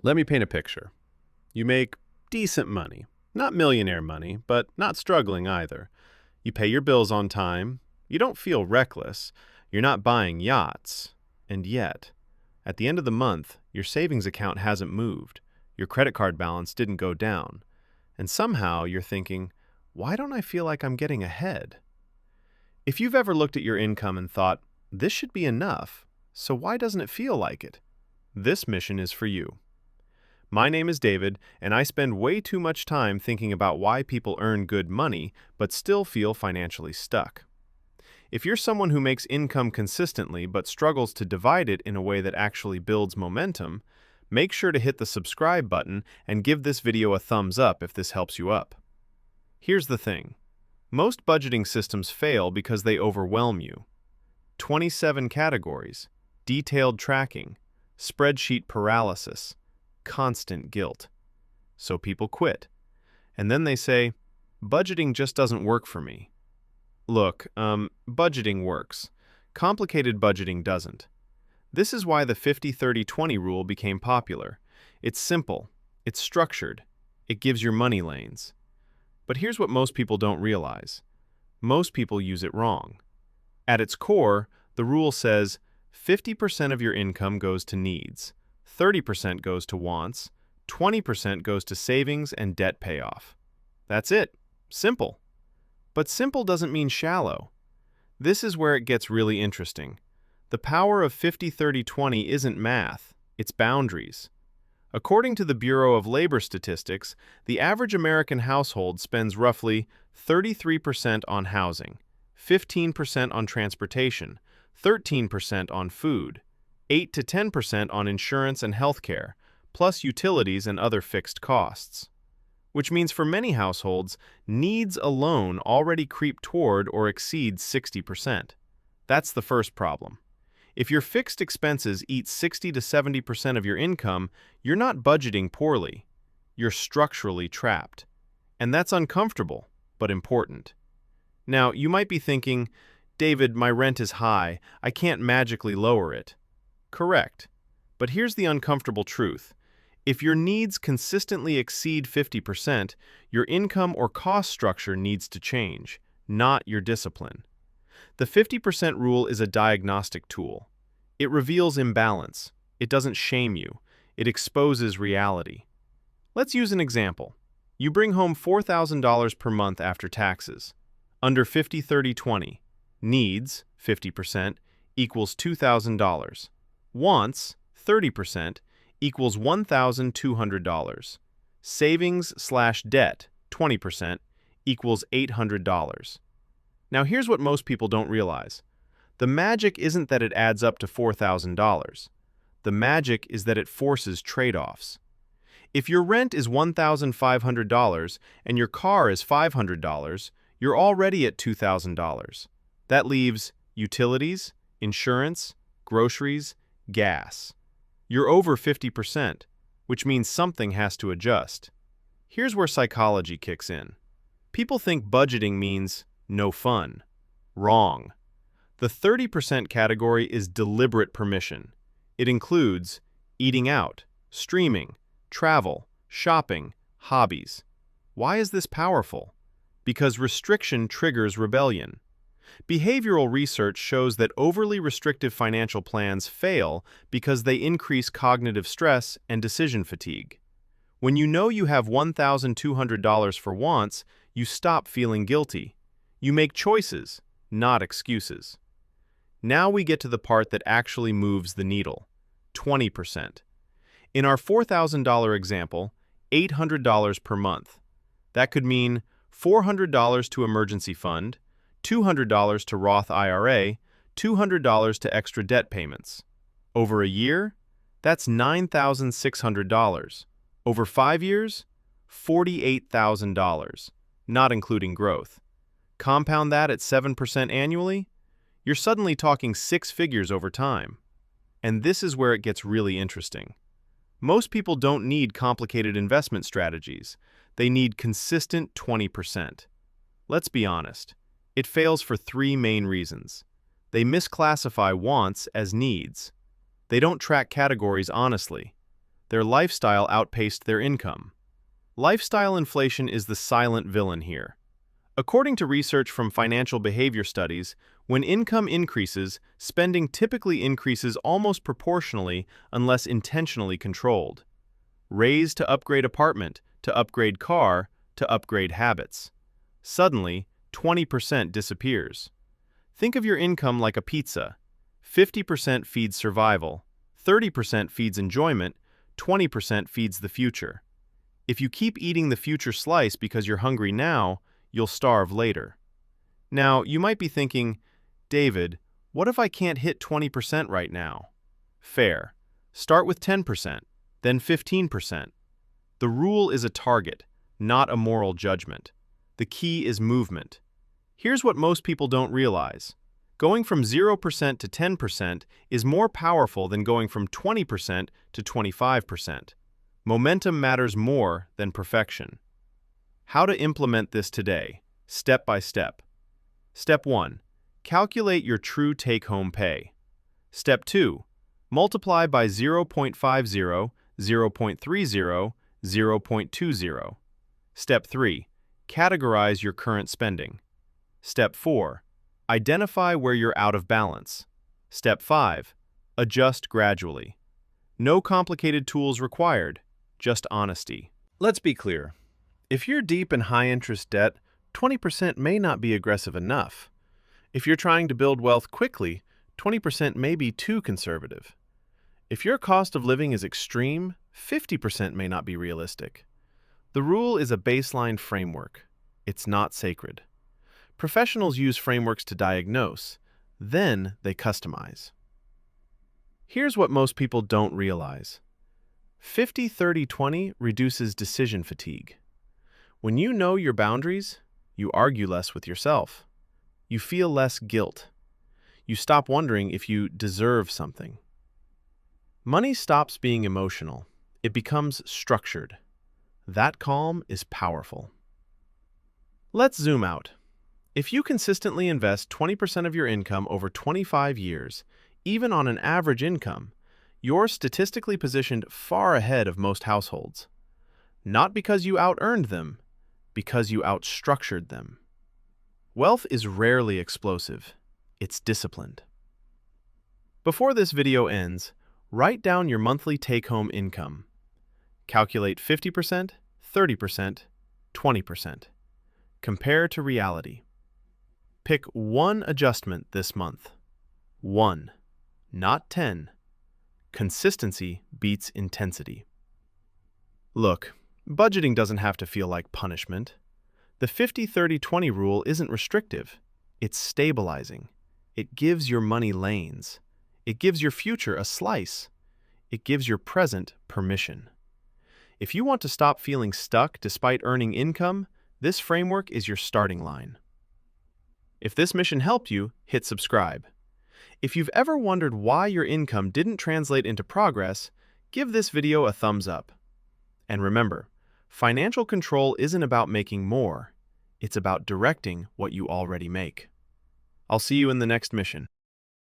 Let me paint a picture. You make decent money. Not millionaire money, but not struggling either. You pay your bills on time. You don't feel reckless. You're not buying yachts. And yet, at the end of the month, your savings account hasn't moved. Your credit card balance didn't go down. And somehow you're thinking, why don't I feel like I'm getting ahead? If you've ever looked at your income and thought, this should be enough, so why doesn't it feel like it? This mission is for you. My name is David, and I spend way too much time thinking about why people earn good money but still feel financially stuck. If you're someone who makes income consistently but struggles to divide it in a way that actually builds momentum, make sure to hit the subscribe button and give this video a thumbs up if this helps you up. Here's the thing. Most budgeting systems fail because they overwhelm you. 27 categories, detailed tracking, spreadsheet paralysis, constant guilt. So people quit. And then they say, budgeting just doesn't work for me. Look, budgeting works. Complicated budgeting doesn't. This is why the 50-30-20 rule became popular. It's simple. It's structured. It gives your money lanes. But here's what most people don't realize. Most people use it wrong. At its core, the rule says 50% of your income goes to needs, 30% goes to wants, 20% goes to savings and debt payoff. That's it. Simple. But simple doesn't mean shallow. This is where it gets really interesting. The power of 50-30-20 isn't math, it's boundaries. According to the Bureau of Labor Statistics, the average American household spends roughly 33% on housing, 15% on transportation, 13% on food, 8 to 10% on insurance and healthcare, plus utilities and other fixed costs. Which means for many households, needs alone already creep toward or exceed 60%. That's the first problem. If your fixed expenses eat 60 to 70% of your income, you're not budgeting poorly. You're structurally trapped. And that's uncomfortable, but important. Now, you might be thinking, David, my rent is high. I can't magically lower it. Correct. But here's the uncomfortable truth. If your needs consistently exceed 50%, your income or cost structure needs to change, not your discipline. The 50% rule is a diagnostic tool. It reveals imbalance. It doesn't shame you. It exposes reality. Let's use an example. You bring home $4,000 per month after taxes. Under 50-30-20, needs, 50%, equals $2,000. Wants, 30%, equals $1,200. Savings/debt, 20%, equals $800. Now here's what most people don't realize. The magic isn't that it adds up to $4,000. The magic is that it forces trade-offs. If your rent is $1,500 and your car is $500, you're already at $2,000. That leaves utilities, insurance, groceries, gas. You're over 50%, which means something has to adjust. Here's where psychology kicks in. People think budgeting means no fun. Wrong. The 30% category is deliberate permission. It includes eating out, streaming, travel, shopping, hobbies. Why is this powerful? Because restriction triggers rebellion. Behavioral research shows that overly restrictive financial plans fail because they increase cognitive stress and decision fatigue. When you know you have $1,200 for wants, you stop feeling guilty. You make choices, not excuses. Now we get to the part that actually moves the needle, 20%. In our $4,000 example, $800 per month. That could mean $400 to emergency fund, $200 to Roth IRA, $200 to extra debt payments. Over a year, that's $9,600. Over 5 years, $48,000, not including growth. Compound that at 7% annually, you're suddenly talking 6 figures over time. And this is where it gets really interesting. Most people don't need complicated investment strategies. They need consistent 20%. Let's be honest. It fails for 3 main reasons. They misclassify wants as needs. They don't track categories honestly. their lifestyle outpaced their income. Lifestyle inflation is the silent villain here. According to research from financial behavior studies, when income increases, spending typically increases almost proportionally unless intentionally controlled. Raise to upgrade apartment, to upgrade car, to upgrade habits. Suddenly, 20% disappears. Think of your income like a pizza. 50% feeds survival, 30% feeds enjoyment, 20% feeds the future. If you keep eating the future slice because you're hungry now, you'll starve later. Now, you might be thinking, David, what if I can't hit 20% right now? Fair. Start with 10%, then 15%. The rule is a target, not a moral judgment. The key is movement. Here's what most people don't realize. Going from 0% to 10% is more powerful than going from 20% to 25%. Momentum matters more than perfection. How to implement this today, step by step. Step 1. Calculate your true take-home pay. Step 2. Multiply by 0.50, 0.30, 0.20. Step 3. Categorize your current spending. Step 4. Identify where you're out of balance. Step 5. Adjust gradually. No complicated tools required, just honesty. Let's be clear. If you're deep in high-interest debt, 20% may not be aggressive enough. If you're trying to build wealth quickly, 20% may be too conservative. If your cost of living is extreme, 50% may not be realistic. The rule is a baseline framework. It's not sacred. Professionals use frameworks to diagnose, then they customize. Here's what most people don't realize. 50-30-20 reduces decision fatigue. When you know your boundaries, you argue less with yourself. You feel less guilt. You stop wondering if you deserve something. Money stops being emotional. It becomes structured. That calm is powerful. Let's zoom out. If you consistently invest 20% of your income over 25 years, even on an average income, you're statistically positioned far ahead of most households. Not because you out-earned them, because you out-structured them. Wealth is rarely explosive. It's disciplined. Before this video ends, write down your monthly take-home income. Calculate 50%, 30%, 20%. Compare to reality. Pick one adjustment this month. 1, not 10. Consistency beats intensity. Look, budgeting doesn't have to feel like punishment. The 50-30-20 rule isn't restrictive. It's stabilizing. It gives your money lanes. It gives your future a slice. It gives your present permission. If you want to stop feeling stuck despite earning income, this framework is your starting line. If this mission helped you, hit subscribe. If you've ever wondered why your income didn't translate into progress, give this video a thumbs up. And remember, financial control isn't about making more. It's about directing what you already make. I'll see you in the next mission.